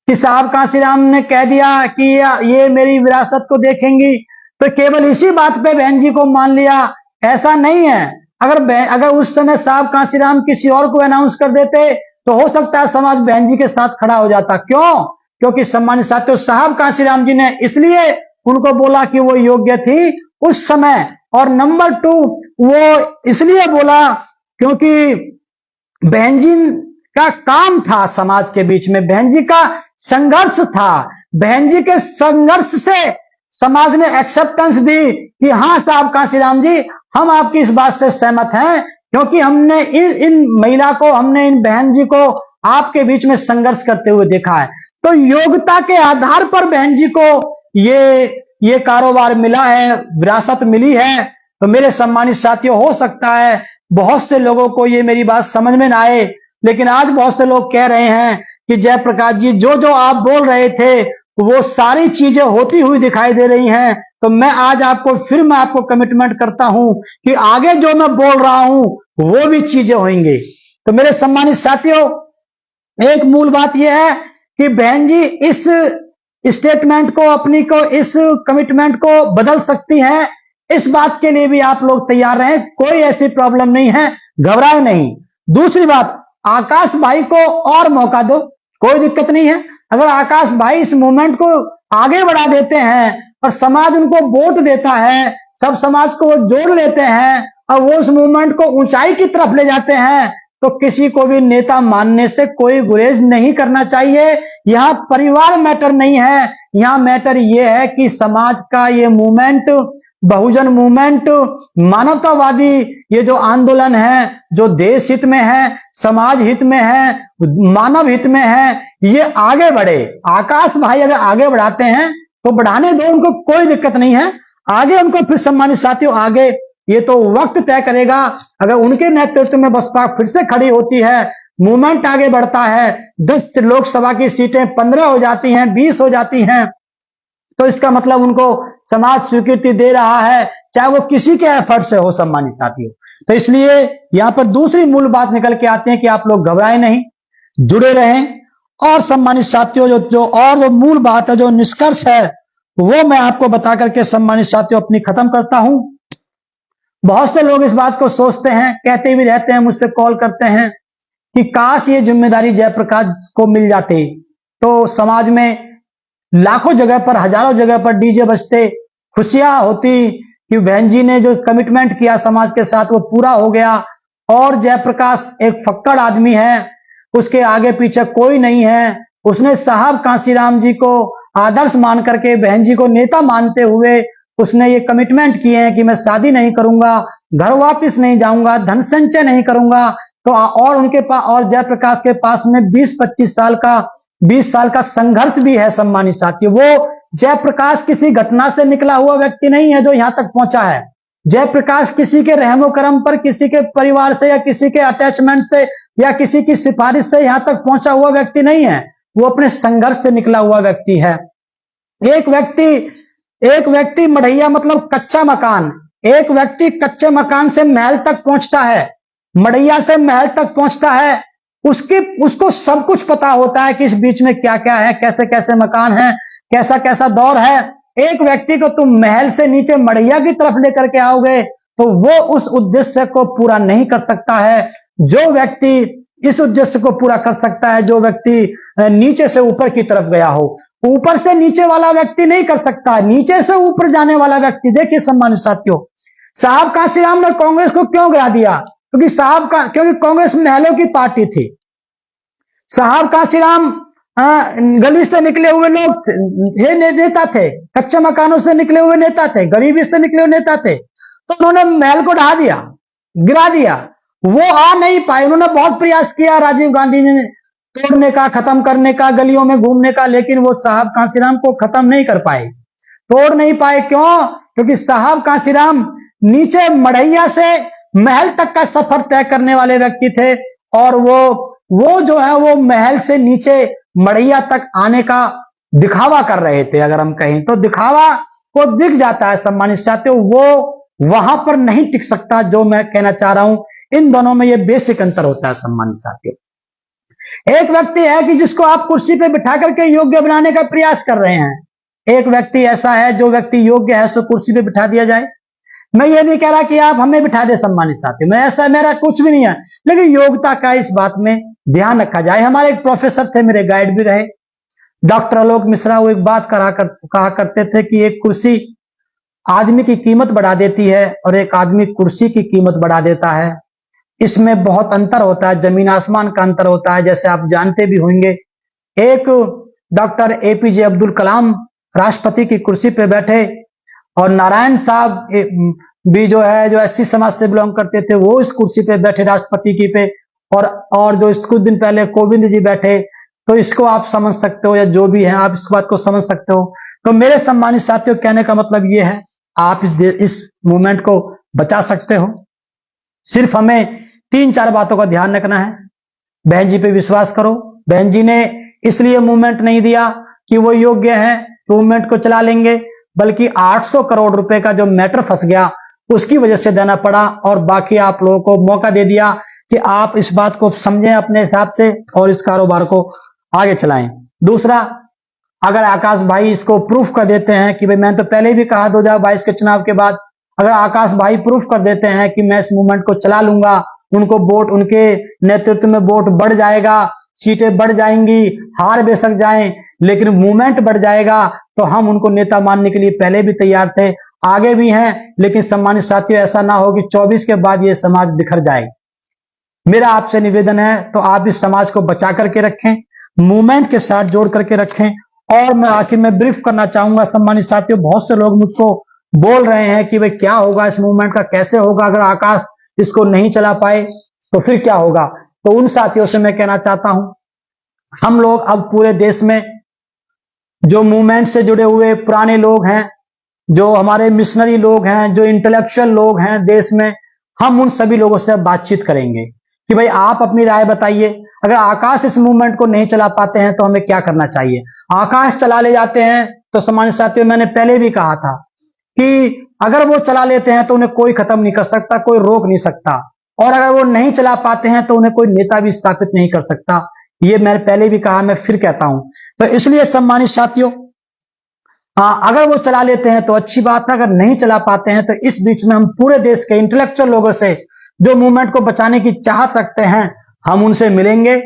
कि साहब कांशीराम ने कह दिया कि ये मेरी विरासत को देखेंगी तो केवल इसी बात पे बहन जी को मान लिया, ऐसा नहीं है। अगर उस समय साहब कांशीराम किसी और को अनाउंस कर देते तो हो सकता है समाज बहन जी के साथ खड़ा हो जाता। क्यों? क्योंकि सम्मानित साथियों, साहब कांशीराम जी ने इसलिए उनको बोला कि वो योग्य थी उस समय, और नंबर 2 वो इसलिए बोला क्योंकि बहन जी का काम था समाज के बीच में, बहन जी का संघर्ष था। बहन जी के संघर्ष से समाज ने एक्सेप्टेंस दी कि हाँ साहब कांशीराम जी, हम आपकी इस बात से सहमत हैं, क्योंकि हमने इन महिला को, हमने इन बहन जी को आपके बीच में संघर्ष करते हुए देखा है। तो योग्यता के आधार पर बहन जी को ये कारोबार मिला है, विरासत मिली है। तो मेरे सम्मानित साथियों, हो सकता है बहुत से लोगों को ये मेरी बात समझ में ना आए, लेकिन आज बहुत से लोग कह रहे हैं कि जयप्रकाश जी जो जो आप बोल रहे थे वो सारी चीजें होती हुई दिखाई दे रही हैं। तो मैं आज मैं आपको कमिटमेंट करता हूं कि आगे जो मैं बोल रहा हूं वो भी चीजें होंगी। तो मेरे सम्मानित साथियों, एक मूल बात यह है कि बहन जी इस स्टेटमेंट को इस कमिटमेंट को बदल सकती हैं। इस बात के लिए भी आप लोग तैयार रहें, कोई ऐसी प्रॉब्लम नहीं है, घबराए नहीं। दूसरी बात, आकाश भाई को और मौका दो, कोई दिक्कत नहीं है। अगर आकाश भाई इस मूवमेंट को आगे बढ़ा देते हैं और समाज उनको वोट देता है, सब समाज को जोड़ लेते हैं और वो उस मूवमेंट को ऊंचाई की तरफ ले जाते हैं, तो किसी को भी नेता मानने से कोई गुरेज नहीं करना चाहिए। यहां परिवार मैटर नहीं है, यहां मैटर यह है कि समाज का ये मूवमेंट, बहुजन मूवमेंट, मानवतावादी ये जो आंदोलन है, जो देश हित में है, समाज हित में है, मानव हित में है, ये आगे बढ़े। आकाश भाई अगर आगे बढ़ाते हैं तो बढ़ाने दो, उनको कोई दिक्कत नहीं है। आगे उनको फिर सम्मानित साथियों, आगे ये तो वक्त तय करेगा। अगर उनके नेतृत्व में बसपा फिर से खड़ी होती है, मूवमेंट आगे बढ़ता है, 10 लोकसभा की सीटें 15 हो जाती हैं, 20 हो जाती हैं, तो इसका मतलब उनको समाज स्वीकृति दे रहा है, चाहे वो किसी के एफर्ट से हो सम्मानित साथियों। तो इसलिए यहां पर दूसरी मूल बात निकल के आती है कि आप लोग घबराए नहीं, जुड़े रहें। और सम्मानित साथियों, जो मूल बात है, जो निष्कर्ष है, वो मैं आपको बता करके सम्मानित साथियों अपनी खत्म करता हूं। बहुत से लोग इस बात को सोचते हैं, कहते भी रहते हैं, मुझसे कॉल करते हैं कि काश ये जिम्मेदारी जयप्रकाश को मिल जाती तो समाज में लाखों जगह पर, हजारों जगह पर डीजे बजते, खुशियां होती कि बहन जी ने जो कमिटमेंट किया समाज के साथ वो पूरा हो गया। और जयप्रकाश एक फक्कड़ आदमी है, उसके आगे पीछे कोई नहीं है। उसने साहब कांसीराम जी को आदर्श मान करके, बहन जी को नेता मानते हुए उसने ये कमिटमेंट किए हैं कि मैं शादी नहीं करूंगा, घर वापस नहीं जाऊंगा, धन संचय नहीं करूंगा। तो और उनके पास, और जयप्रकाश के पास में 20 साल का संघर्ष भी है सम्मानित साथियों। वो जयप्रकाश किसी घटना से निकला हुआ व्यक्ति नहीं है जो यहां तक पहुंचा है। जयप्रकाश किसी के रहमो करम पर, किसी के परिवार से या किसी के अटैचमेंट से या किसी की सिफारिश से यहां तक पहुंचा हुआ व्यक्ति नहीं है, वो अपने संघर्ष से निकला हुआ व्यक्ति है। एक व्यक्ति मढ़ैया मतलब कच्चा मकान, एक व्यक्ति कच्चे मकान से महल तक पहुंचता है, मढ़ैया से महल तक पहुंचता है, उसको सब कुछ पता होता है कि इस बीच में क्या क्या है, कैसे कैसे मकान है, कैसा कैसा दौर है। एक व्यक्ति को तुम महल से नीचे मढ़ैया की तरफ लेकर के आओगे तो वो उस उद्देश्य को पूरा नहीं कर सकता है। जो व्यक्ति इस उद्देश्य को पूरा कर सकता है, जो व्यक्ति नीचे से ऊपर की तरफ गया हो। ऊपर से नीचे वाला व्यक्ति नहीं कर सकता, नीचे से ऊपर जाने वाला व्यक्ति। देखिए सम्मानित साथियों, साहब कांसीराम ने कांग्रेस को क्यों गिरा दिया? क्योंकि कांग्रेस महलों की पार्टी थी। साहब कांसीराम गली से निकले हुए लोग नेता थे, कच्चे मकानों से निकले हुए नेता थे, गरीबी से निकले हुए नेता थे। तो उन्होंने महल को ढहा दिया, गिरा दिया। वो आ नहीं पाए। उन्होंने बहुत प्रयास किया राजीव गांधी जी ने तोड़ने का, खत्म करने का, गलियों में घूमने का, लेकिन वो साहब कांसीराम को खत्म नहीं कर पाए, तोड़ नहीं पाए। क्यों? क्योंकि साहब कांसीराम नीचे मढ़ैया से महल तक का सफर तय करने वाले व्यक्ति थे। और वो जो है वो महल से नीचे मढ़ैया तक आने का दिखावा कर रहे थे। अगर हम कहें तो दिखावा को दिख जाता है सम्मानित साथियों, वो वहां पर नहीं टिक सकता। जो मैं कहना चाह रहा हूं, इन दोनों में ये बेसिक अंतर होता है सम्मानित साथियों। एक व्यक्ति है कि जिसको आप कुर्सी पे बिठा करके योग्य बनाने का प्रयास कर रहे हैं। एक व्यक्ति ऐसा है जो व्यक्ति योग्य है उसको कुर्सी पे बिठा दिया जाए। मैं ये नहीं कह रहा कि आप हमें बिठा दे सम्मानित साथी, मैं ऐसा, मेरा कुछ भी नहीं है, लेकिन योग्यता का इस बात में ध्यान रखा जाए। हमारे एक प्रोफेसर थे, मेरे गाइड भी रहे, डॉक्टर आलोक मिश्रा। वो एक बात कहा करते थे कि एक कुर्सी आदमी की कीमत बढ़ा देती है और एक आदमी कुर्सी की कीमत बढ़ा देता है। इसमें बहुत अंतर होता है, जमीन आसमान का अंतर होता है, जैसे आप जानते भी होंगे। एक डॉक्टर APJ अब्दुल कलाम राष्ट्रपति की कुर्सी पे बैठे और नारायण साहब भी जो SC समाज से बिलोंग करते थे, वो इस कुर्सी पे बैठे राष्ट्रपति की पे। और जो कुछ दिन पहले कोविंद जी बैठे। तो इसको आप समझ सकते हो, या जो भी है आप इस बात को समझ सकते हो। तो मेरे सम्मानित साथियों, कहने का मतलब ये है, आप इस मूवमेंट को बचा सकते हो। सिर्फ हमें 3-4 बातों का ध्यान रखना है। बहन जी पे विश्वास करो। बहन जी ने इसलिए मूवमेंट नहीं दिया कि वो योग्य है, मूवमेंट को चला लेंगे, बल्कि 800 करोड़ रुपए का जो मैटर फंस गया उसकी वजह से देना पड़ा, और बाकी आप लोगों को मौका दे दिया कि आप इस बात को समझें अपने हिसाब से और इस कारोबार को आगे चलाएं। दूसरा, अगर आकाश भाई इसको प्रूफ कर देते हैं कि भाई, मैंने तो पहले भी कहा 2022 के चुनाव के बाद, अगर आकाश भाई प्रूफ कर देते हैं कि मैं इस मूवमेंट को चला लूंगा, उनको वोट, उनके नेतृत्व में वोट बढ़ जाएगा, सीटें बढ़ जाएंगी, हार बेशक जाएं, लेकिन मूवमेंट बढ़ जाएगा, तो हम उनको नेता मानने के लिए पहले भी तैयार थे, आगे भी हैं। लेकिन सम्मानित साथियों, ऐसा ना हो कि 24 के बाद ये समाज बिखर जाए। मेरा आपसे निवेदन है, तो आप इस समाज को बचा करके रखें, मूवमेंट के साथ जोड़ करके रखें। और मैं आखिर में ब्रीफ करना चाहूंगा सम्मानित साथियों, बहुत से लोग मुझको बोल रहे हैं कि भाई क्या होगा इस मूवमेंट का, कैसे होगा, अगर आकाश इसको नहीं चला पाए तो फिर क्या होगा। तो उन साथियों से मैं कहना चाहता हूं, हम लोग अब पूरे देश में जो मूवमेंट से जुड़े हुए पुराने लोग हैं, जो हमारे मिशनरी लोग हैं, जो इंटेलेक्चुअल लोग हैं देश में, हम उन सभी लोगों से बातचीत करेंगे कि भाई आप अपनी राय बताइए। अगर आकाश इस मूवमेंट को नहीं चला पाते हैं तो हमें क्या करना चाहिए। आकाश चला ले जाते हैं तो सम्मानित साथियों, मैंने पहले भी कहा था कि अगर वो चला लेते हैं तो उन्हें कोई खत्म नहीं कर सकता, कोई रोक नहीं सकता, और अगर वो नहीं चला पाते हैं तो उन्हें कोई नेता भी स्थापित नहीं कर सकता। ये मैंने पहले भी कहा, मैं फिर कहता हूं। तो इसलिए सम्मानित साथियों, अगर वो चला लेते हैं तो अच्छी बात है, अगर नहीं चला पाते हैं तो इस बीच में हम पूरे देश के इंटेलेक्चुअल लोगों से जो मूवमेंट को बचाने की चाहत रखते हैं, हम उनसे मिलेंगे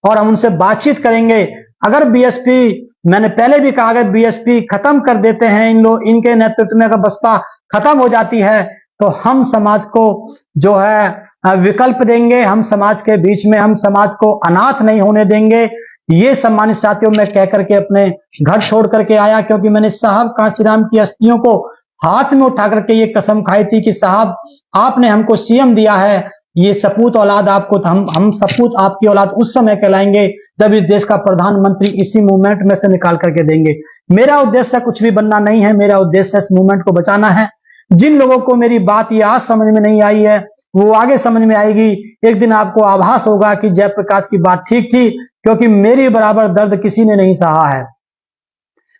और हम उनसे बातचीत करेंगे। अगर बीएसपी, मैंने पहले भी कहा, अगर बीएसपी खत्म कर देते हैं इनके नेतृत्व में, अगर बसपा खत्म हो जाती है, तो हम समाज को जो है विकल्प देंगे, हम समाज के बीच में, हम समाज को अनाथ नहीं होने देंगे। ये सम्मानित साथियों, मैं कह करके अपने घर छोड़ करके आया, क्योंकि मैंने साहब कांशीराम की अस्थियों को हाथ में उठा करके ये कसम खाई थी कि साहब आपने हमको सीएम दिया है, ये सपूत औलाद आपको, हम सपूत आपकी औलाद उस समय कहलाएंगे जब इस देश का प्रधानमंत्री इसी मूवमेंट में से निकाल करके देंगे। मेरा उद्देश्य कुछ भी बनना नहीं है, मेरा उद्देश्य इस मूवमेंट को बचाना है। जिन लोगों को मेरी बात ये आज समझ में नहीं आई है, वो आगे समझ में आएगी। एक दिन आपको आभास होगा कि जयप्रकाश की बात ठीक थी, क्योंकि मेरी बराबर दर्द किसी ने नहीं सहा है।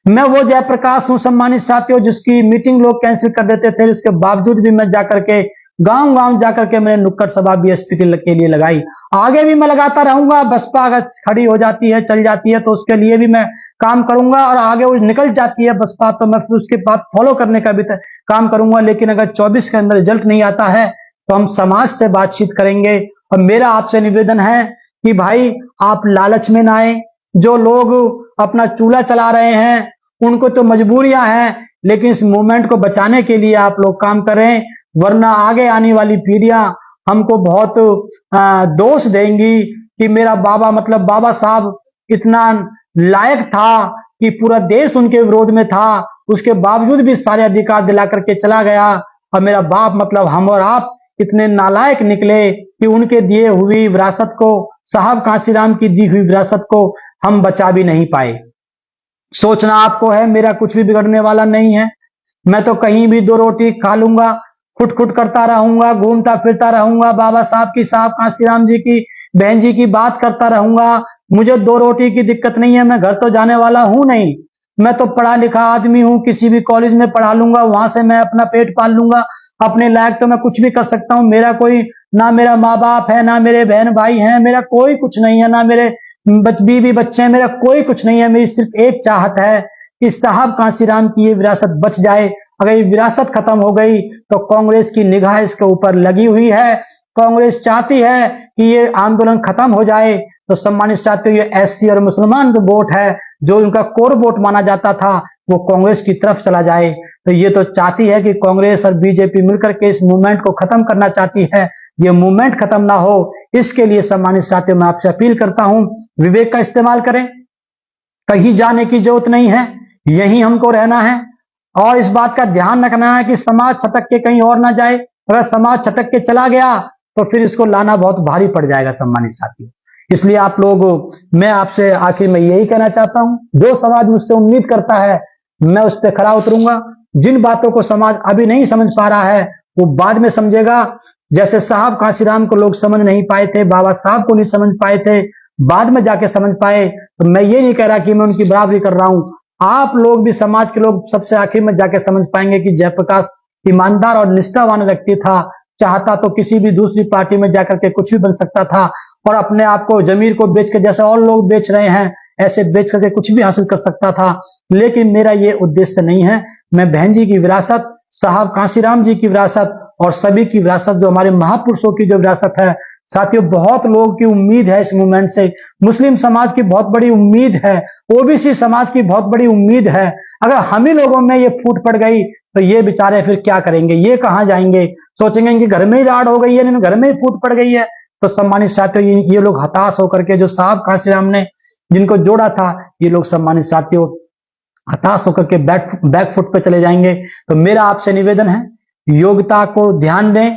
मैं वो जयप्रकाश हूं सम्मानित साथियों, जिसकी मीटिंग लोग कैंसिल कर देते थे, उसके बावजूद भी मैं जाकर के गांव गांव जाकर के मैंने नुक्कड़ सभा बीएसपी के लिए लगाई। आगे भी मैं लगाता रहूंगा। बसपा अगर खड़ी हो जाती है, चल जाती है, तो उसके लिए भी मैं काम करूंगा, और आगे वो निकल जाती है बसपा तो मैं फिर उसके बाद फॉलो करने का भी काम करूंगा। लेकिन अगर 24 के अंदर रिजल्ट नहीं आता है तो हम समाज से बातचीत करेंगे। और मेरा आपसे निवेदन है कि भाई आप लालच में ना आए। जो लोग अपना चूल्हा चला रहे हैं उनको तो मजबूरियां हैं, लेकिन इस मूवमेंट को बचाने के लिए आप लोग काम करें, वरना आगे आने वाली पीढ़ियां हमको बहुत दोष देंगी कि मेरा बाबा, मतलब बाबा साहब इतना लायक था कि पूरा देश उनके विरोध में था, उसके बावजूद भी सारे अधिकार दिला करके चला गया, और मेरा बाप मतलब हम और आप इतने नालायक निकले कि उनके दिए हुई विरासत को, साहब कांशीराम की दी हुई विरासत को हम बचा भी नहीं पाए। सोचना आपको है, मेरा कुछ भी बिगड़ने वाला नहीं है। मैं तो कहीं भी 2 रोटी खा लूंगा, खुट करता रहूंगा, घूमता फिरता रहूंगा, बाबा साहब की, साहब कांशीराम जी की, बहन जी की बात करता रहूंगा। मुझे 2 रोटी की दिक्कत नहीं है, मैं घर तो जाने वाला हूं नहीं। मैं तो पढ़ा लिखा आदमी हूं, किसी भी कॉलेज में पढ़ा लूंगा, वहां से मैं अपना पेट पाल लूंगा। अपने लायक तो मैं कुछ भी कर सकता हूं। मेरा कोई, ना मेरा माँ बाप है, ना मेरे बहन भाई हैं, मेरा कोई कुछ नहीं है, ना मेरे बीवी बच्चे हैं, मेरा कोई कुछ नहीं है। मेरी सिर्फ एक चाहत है कि साहब कांशीराम की ये विरासत बच जाए। अगर ये विरासत खत्म हो गई तो कांग्रेस की निगाह इसके ऊपर लगी हुई है। कांग्रेस चाहती है कि ये आंदोलन खत्म हो जाए। तो सम्मानित साथियों, ये एससी और मुसलमान जो वोट है, जो उनका कोर वोट माना जाता था, वो कांग्रेस की तरफ चला जाए। तो ये तो चाहती है कि कांग्रेस और बीजेपी मिलकर के इस मूवमेंट को खत्म करना चाहती है। ये मूवमेंट खत्म ना हो, इसके लिए सम्मानित साथियों मैं आपसे अपील करता हूं, विवेक का इस्तेमाल करें। कहीं जाने की जरूरत नहीं है, यहीं हमको रहना है, और इस बात का ध्यान रखना है कि समाज छटक के कहीं और ना जाए। अगर समाज छटक के चला गया तो फिर इसको लाना बहुत भारी पड़ जाएगा सम्मानित साथियों। इसलिए आप लोग, मैं आपसे आखिर में यही कहना चाहता हूं, जो समाज मुझसे उम्मीद करता है मैं उस पर खरा उतरूंगा। जिन बातों को समाज अभी नहीं समझ पा रहा है वो बाद में समझेगा। जैसे साहब कांशीराम को लोग समझ नहीं पाए थे, बाबा साहब को नहीं समझ पाए थे, बाद में जाके समझ पाए। तो मैं ये नहीं कह रहा कि मैं उनकी बराबरी कर रहा हूं, आप लोग भी, समाज के लोग सबसे आखिर में जाके समझ पाएंगे कि जयप्रकाश ईमानदार और निष्ठावान व्यक्ति था। चाहता तो किसी भी दूसरी पार्टी में जाकर के कुछ भी बन सकता था और अपने आप को, जमीर को बेच के, जैसे और लोग बेच रहे हैं, ऐसे बेच करके कुछ भी हासिल कर सकता था। लेकिन मेरा ये उद्देश्य नहीं है। मैं बहन जी की विरासत, साहब कांशीराम जी की विरासत और सभी की विरासत, जो हमारे महापुरुषों की जो विरासत है, साथियों, बहुत लोगों की उम्मीद है इस मूवमेंट से। मुस्लिम समाज की बहुत बड़ी उम्मीद है, ओबीसी समाज की बहुत बड़ी उम्मीद है। अगर हम ही लोगों में ये फूट पड़ गई तो ये बेचारे फिर क्या करेंगे, ये कहां जाएंगे? सोचेंगे कि घर में ही राड़ हो गई है, घर में ही फूट पड़ गई है। तो सम्मानित साथियों, ये लोग हताश होकर के, जो साहब कांशीराम ने जिनको जोड़ा था, ये लोग सम्मानित साथियों हताश होकर के बैक फुट पे चले जाएंगे। तो मेरा आपसे निवेदन है, योग्यता को ध्यान दें,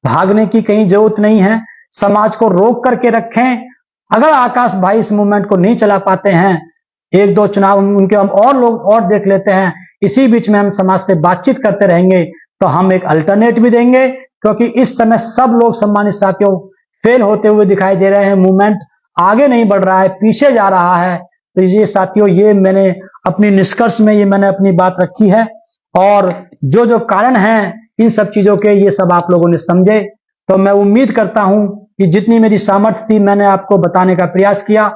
भागने की कहीं जरूरत नहीं है, समाज को रोक करके रखें। अगर आकाश भाई इस मूवमेंट को नहीं चला पाते हैं, एक दो चुनाव उनके हम और लोग और देख लेते हैं, इसी बीच में हम समाज से बातचीत करते रहेंगे, तो हम एक अल्टरनेट भी देंगे। क्योंकि इस समय सब लोग सम्मानित साथियों फेल होते हुए दिखाई दे रहे हैं, मूवमेंट आगे नहीं बढ़ रहा है, पीछे जा रहा है। तो ये साथियों, ये मैंने अपनी निष्कर्ष में ये मैंने अपनी बात रखी है, और जो जो कारण हैं इन सब चीजों के, ये सब आप लोगों ने समझे। तो मैं उम्मीद करता हूं कि जितनी मेरी सामर्थ्य थी मैंने आपको बताने का प्रयास किया,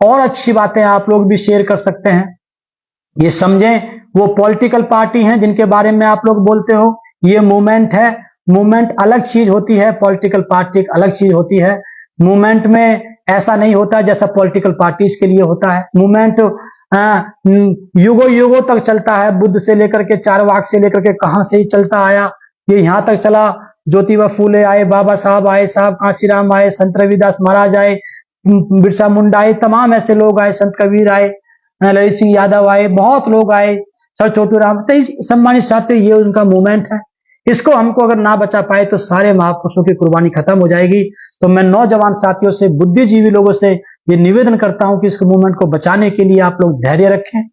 और अच्छी बातें आप लोग भी शेयर कर सकते हैं। ये समझें, वो पॉलिटिकल पार्टी हैं जिनके बारे में आप लोग बोलते हो, ये मूवमेंट है। मूवमेंट अलग चीज होती है, पॉलिटिकल पार्टी अलग चीज होती है। मूवमेंट में ऐसा नहीं होता जैसा पॉलिटिकल पार्टीज के लिए होता है। मूवमेंट युगों युगों तक चलता है, बुद्ध से लेकर के, चारवाक से लेकर के, कहां से ही चलता आया, ये यहां तक चला। ज्योतिबा फूले आए, बाबा साहब आए, साहब कांशीराम आए, संत रविदास महाराज आए, बिरसा मुंडा आए, तमाम ऐसे लोग आए, संत कबीर आए, ललित सिंह यादव आए, बहुत लोग आए, सर छोटू राम। तो सम्मानित साथियों, ये उनका मूवमेंट है। इसको हमको अगर ना बचा पाए तो सारे महापुरुषों की कुर्बानी खत्म हो जाएगी। तो मैं नौजवान साथियों से, बुद्धिजीवी लोगों से ये निवेदन करता हूं कि इस मूवमेंट को बचाने के लिए आप लोग धैर्य रखें।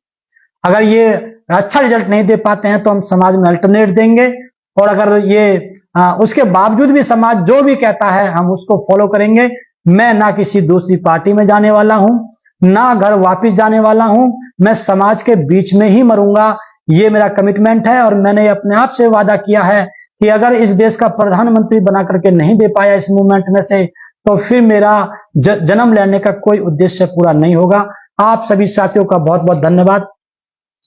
अगर ये अच्छा रिजल्ट नहीं दे पाते हैं तो हम समाज में अल्टरनेट देंगे, और अगर ये उसके बावजूद भी समाज जो भी कहता है हम उसको फॉलो करेंगे। मैं ना किसी दूसरी पार्टी में जाने वाला हूं, ना घर वापिस जाने वाला हूं, मैं समाज के बीच में ही मरूंगा। ये मेरा कमिटमेंट है, और मैंने अपने आप से वादा किया है कि अगर इस देश का प्रधानमंत्री बना करके नहीं दे पाया इस मूवमेंट में से, तो फिर मेरा जन्म लेने का कोई उद्देश्य पूरा नहीं होगा। आप सभी साथियों का बहुत बहुत धन्यवाद।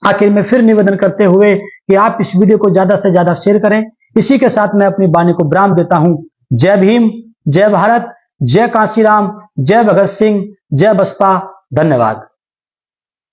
आखिर में फिर निवेदन करते हुए कि आप इस वीडियो को ज्यादा से ज्यादा शेयर करें। इसी के साथ मैं अपनी वाणी को विराम देता हूं। जय भीम, जय भारत, जय कांशीराम, जय भगत सिंह, जय बसपा। धन्यवाद।